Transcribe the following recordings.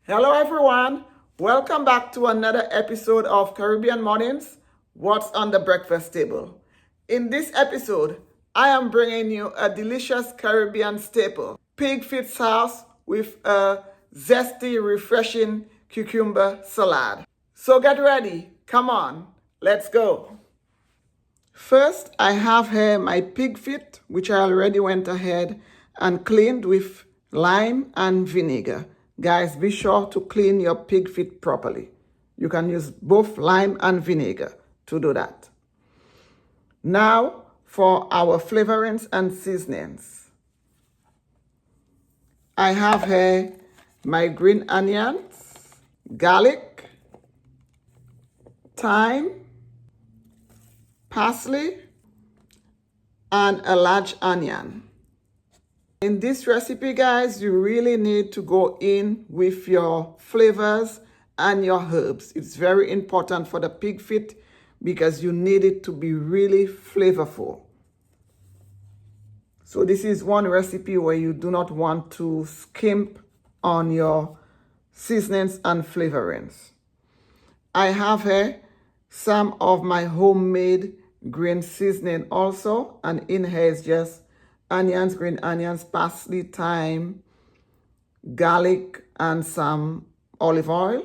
Hello everyone, welcome back to another episode of Caribbean Mornings, What's on the Breakfast Table. In this episode, I am bringing you a delicious Caribbean staple, pig feet sauce with a zesty, refreshing cucumber salad. So get ready, come on, let's go. First, I have here my pig feet, which I already went ahead and cleaned with lime and vinegar. Guys, be sure to clean your pig feet properly. You can use both lime and vinegar to do that. Now, for our flavorings and seasonings. I have here my green onions, garlic, thyme, parsley, and a large onion. In this recipe, guys, you really need to go in with your flavors and your herbs. It's very important for the pig feet because you need it to be really flavorful. So this is one recipe where you do not want to skimp on your seasonings and flavorings. I have here some of my homemade green seasoning also, and in here is just onions, green onions, parsley, thyme, garlic, and some olive oil.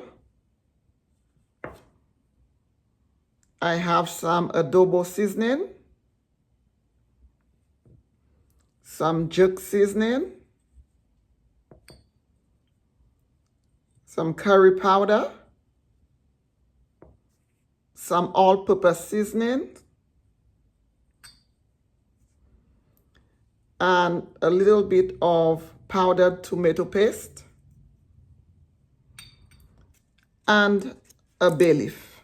I have some adobo seasoning, some jerk seasoning, some curry powder, some all-purpose seasoning, and a little bit of powdered tomato paste, and a bay leaf.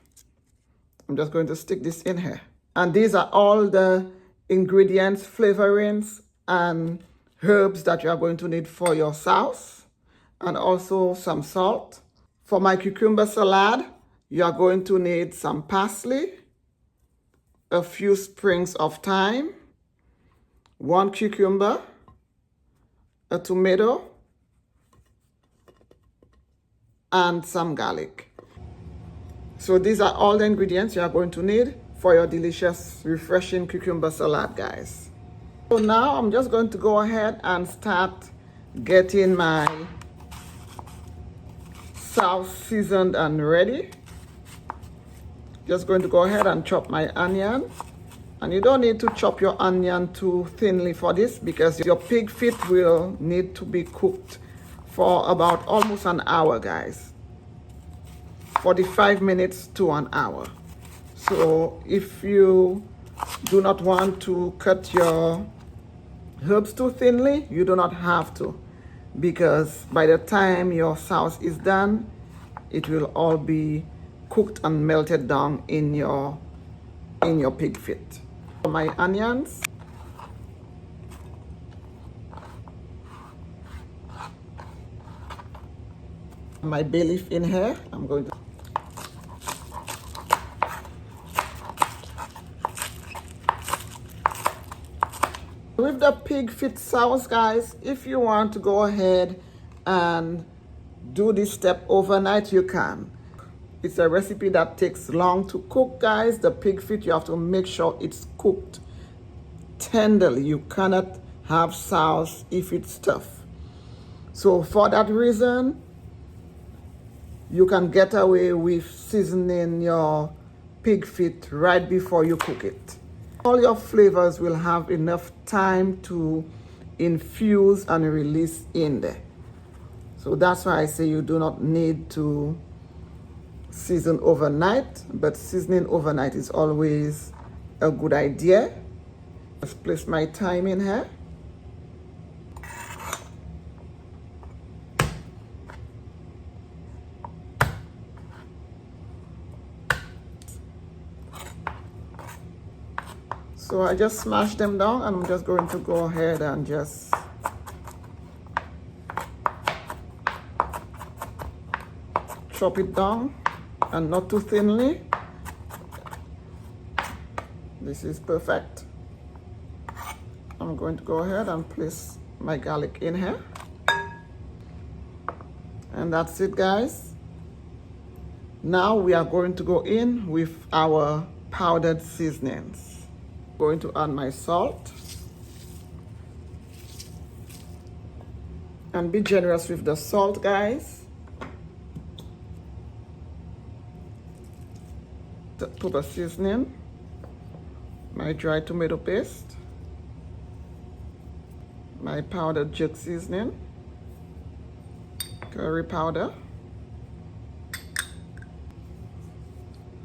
I'm just going to stick this in here. And these are all the ingredients, flavorings, and herbs that you are going to need for your sauce, and also some salt. For my cucumber salad, you are going to need some parsley, a few sprigs of thyme, 1 cucumber, a tomato, and some garlic. So these are all the ingredients you are going to need for your delicious, refreshing cucumber salad, guys. So now I'm just going to go ahead and start getting my sauce seasoned and ready. Just going to go ahead and chop my onion. And you don't need to chop your onion too thinly for this because your pig feet will need to be cooked for about almost an hour, guys. 45 minutes to an hour. So if you do not want to cut your herbs too thinly, you do not have to, because by the time your sauce is done, it will all be cooked and melted down in your pig feet. My onions, my bay leaf in here. I'm going to with the pig feet sauce, guys. If you want to go ahead and do this step overnight, you can. It's a recipe that takes long to cook, guys. The pig feet, you have to make sure it's cooked tenderly. You cannot have sauce if it's tough. So for that reason, you can get away with seasoning your pig feet right before you cook it. All your flavors will have enough time to infuse and release in there. So that's why I say you do not need to season overnight, but seasoning overnight is always a good idea. Let's place my thyme in here. So I just smash them down, and I'm just going to go ahead and just chop it down, and not too thinly. This is perfect. I'm going to go ahead and place my garlic in here. And that's it, guys. Now we are going to go in with our powdered seasonings. Going to add my salt. And be generous with the salt, guys. Put a seasoning. My dry tomato paste. My powdered jerk seasoning. Curry powder.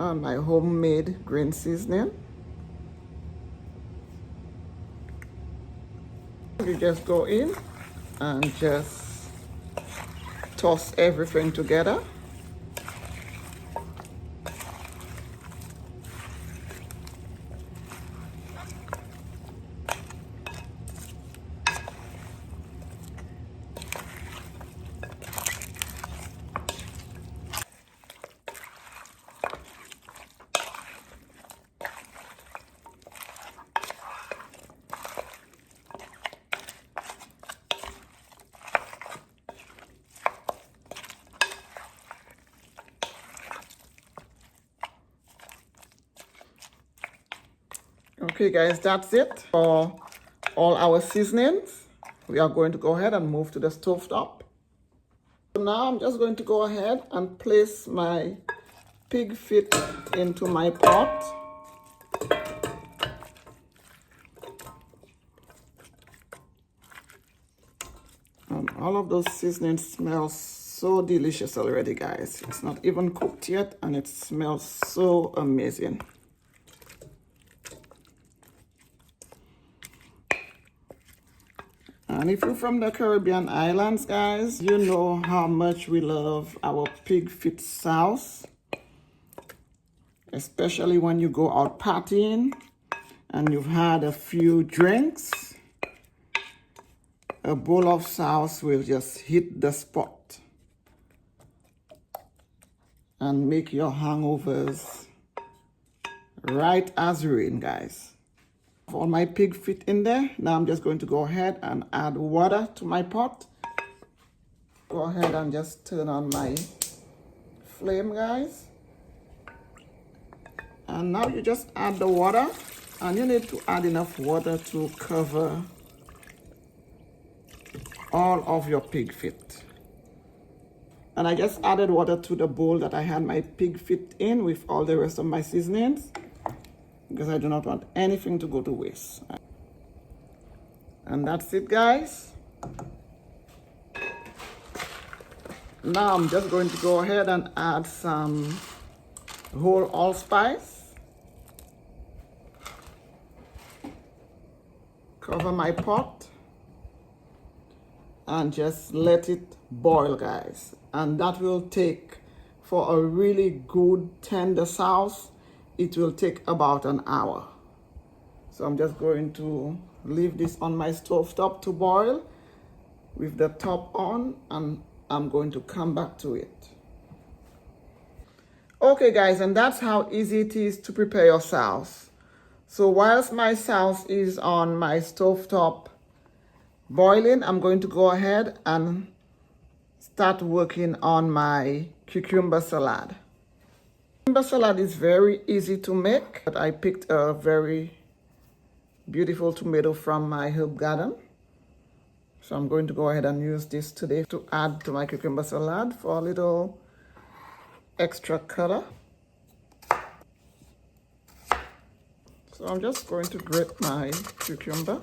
And my homemade green seasoning. You just go in and just toss everything together. Okay, guys, that's it for all our seasonings. We are going to go ahead and move to the stove top. So now I'm just going to go ahead and place my pig feet into my pot. And all of those seasonings smell so delicious already, guys. It's not even cooked yet and it smells so amazing. And if you're from the Caribbean islands, guys, you know how much we love our pig feet sauce. Especially when you go out partying and you've had a few drinks. A bowl of sauce will just hit the spot and make your hangovers right as rain, guys. All my pig feet in there. Now I'm just going to go ahead and add water to my pot. Go ahead and just turn on my flame, guys. And now you just add the water, and you need to add enough water to cover all of your pig feet. And I just added water to the bowl that I had my pig feet in with all the rest of my seasonings, because I do not want anything to go to waste. And that's it, guys. Now I'm just going to go ahead and add some whole allspice. Cover my pot and just let it boil, guys. And that will take, for a really good tender sauce, it will take about an hour. So I'm just going to leave this on my stove top to boil with the top on, and I'm going to come back to it. Okay, guys, and that's how easy it is to prepare your sauce. So whilst my sauce is on my stove top boiling, I'm going to go ahead and start working on my cucumber salad. Cucumber salad is very easy to make, but I picked a very beautiful tomato from my herb garden. So I'm going to go ahead and use this today to add to my cucumber salad for a little extra color. So I'm just going to grate my cucumber.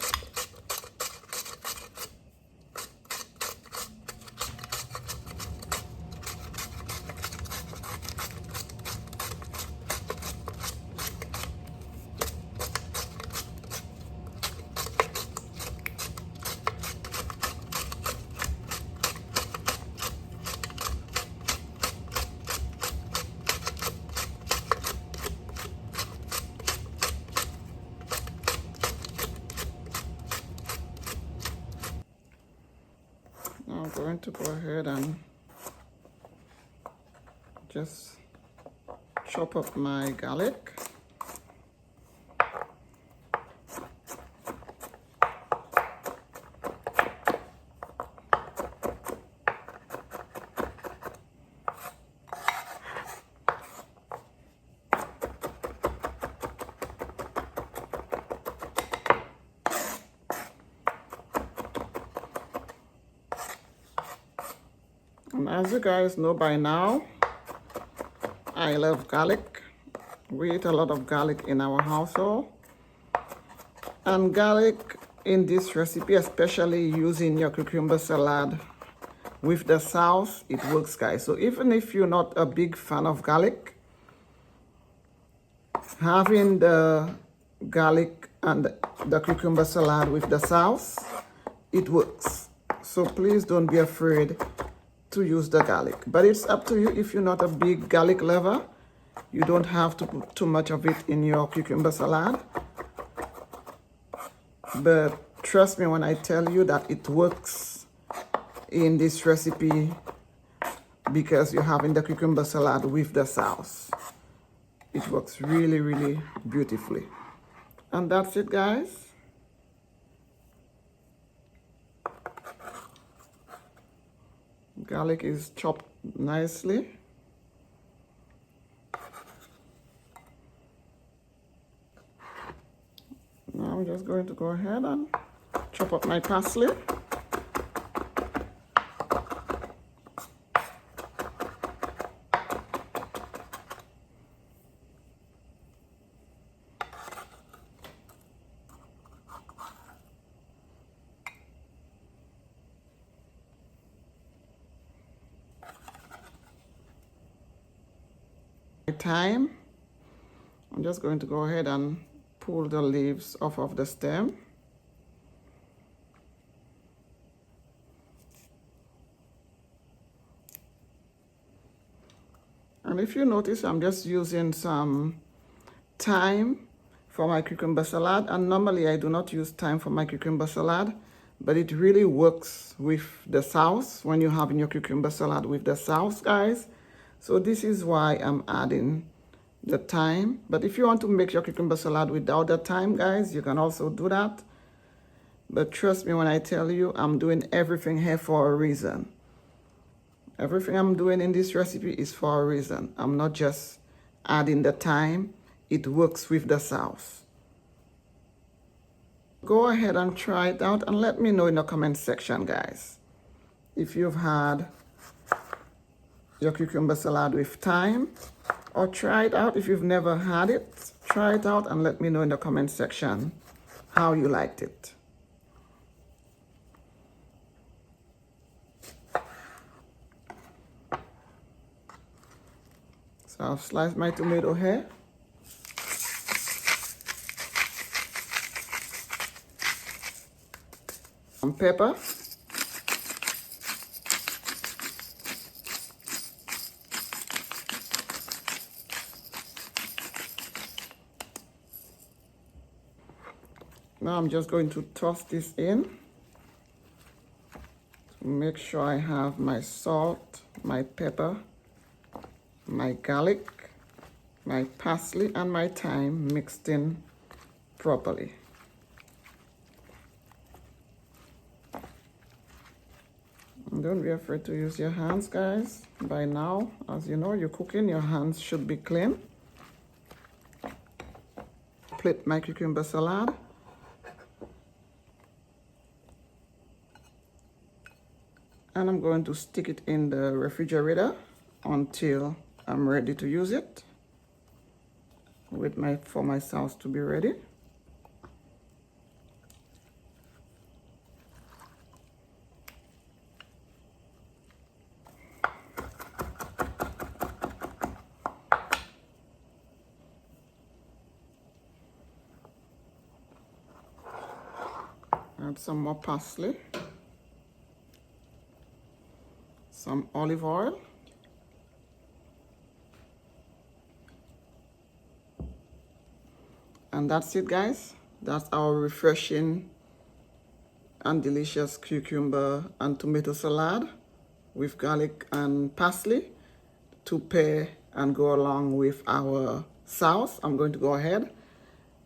Now I'm going to go ahead and just chop up my garlic. And as you guys know by now, I love garlic. We eat a lot of garlic in our household. And garlic in this recipe, especially using your cucumber salad with the sauce, it works, guys. So even if you're not a big fan of garlic, having the garlic and the cucumber salad with the sauce, it works. So please don't be afraid to use the garlic. But it's up to you. If you're not a big garlic lover, you don't have to put too much of it in your cucumber salad. But trust me when I tell you that it works in this recipe because you're having the cucumber salad with the sauce. It works really, really beautifully. And that's it, guys. Garlic is chopped nicely. Now I'm just going to go ahead and chop up my parsley. Thyme. I'm just going to go ahead and pull the leaves off of the stem. And if you notice, I'm just using some thyme for my cucumber salad. And normally I do not use thyme for my cucumber salad, but it really works with the sauce when you're having your cucumber salad with the sauce, guys. So this is why I'm adding the thyme. But if you want to make your cucumber salad without the thyme, guys, you can also do that. But trust me when I tell you, I'm doing everything here for a reason. Everything I'm doing in this recipe is for a reason. I'm not just adding the thyme. It works with the sauce. Go ahead and try it out and let me know in the comment section, guys, if you've had your cucumber salad with thyme, or try it out. If you've never had it, try it out and let me know in the comment section how you liked it. So I've sliced my tomato here. Some pepper. Now I'm just going to toss this in to make sure I have my salt, my pepper, my garlic, my parsley, and my thyme mixed in properly. And don't be afraid to use your hands, guys. By now, as you know, you're cooking, your hands should be clean. Plate my cucumber salad. And I'm going to stick it in the refrigerator until I'm ready to use it. Wait for my sauce to be ready. Add some more parsley. Some olive oil. And that's it, guys. That's our refreshing and delicious cucumber and tomato salad with garlic and parsley to pair and go along with our sauce. I'm going to go ahead,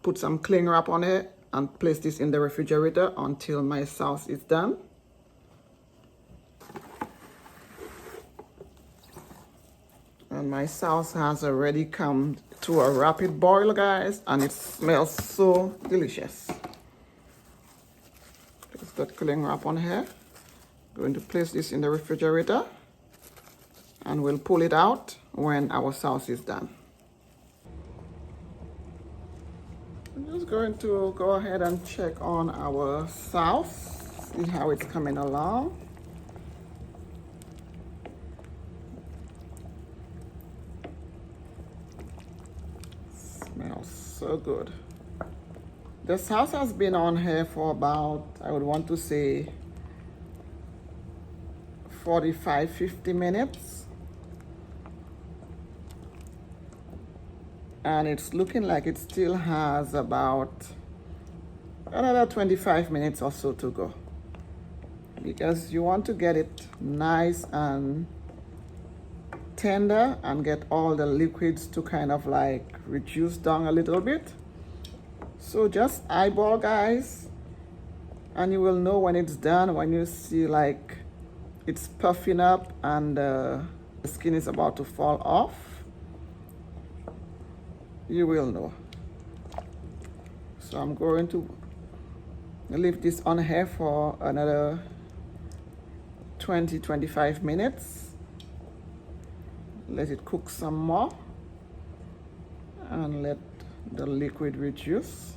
put some cling wrap on it, and place this in the refrigerator until my sauce is done. And my sauce has already come to a rapid boil, guys, and it smells so delicious. Place that cling wrap on here. Going to place this in the refrigerator and we'll pull it out when our sauce is done. I'm just going to go ahead and check on our sauce, see how it's coming along. Smells so good. The sauce has been on here for about, I would want to say, 45-50 minutes. And it's looking like it still has about another 25 minutes or so to go, because you want to get it nice and tender and get all the liquids to kind of like reduce down a little bit. So just eyeball, guys, and you will know when it's done when you see like it's puffing up and the skin is about to fall off. You will know. So I'm going to leave this on here for another 20-25 minutes. Let it cook some more and let the liquid reduce.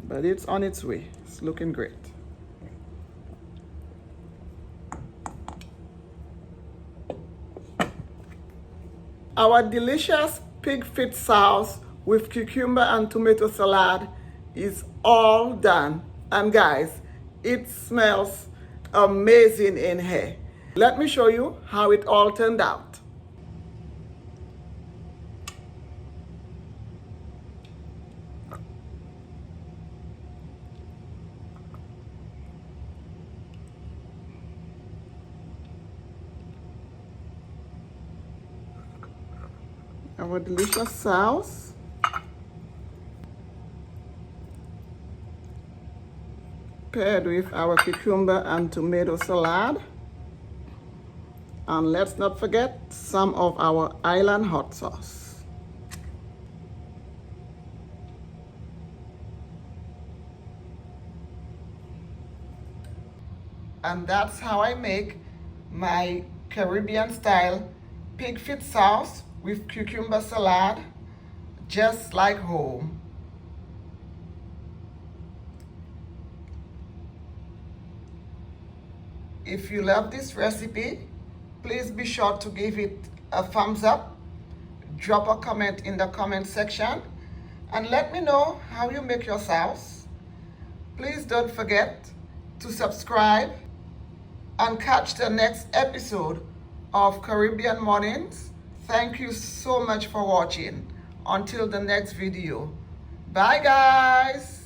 But it's on its way. It's looking great. Our delicious pig feet sauce with cucumber and tomato salad is all done. And guys, it smells amazing in here. Let me show you how it all turned out. Our delicious sauce. Paired with our cucumber and tomato salad. And let's not forget some of our island hot sauce. And that's how I make my Caribbean style pig feet sauce with cucumber salad, just like home. If you love this recipe, please be sure to give it a thumbs up, drop a comment in the comment section, and let me know how you make your sauce. Please don't forget to subscribe and catch the next episode of Caribbean Mornings. Thank you so much for watching. Until the next video. Bye, guys.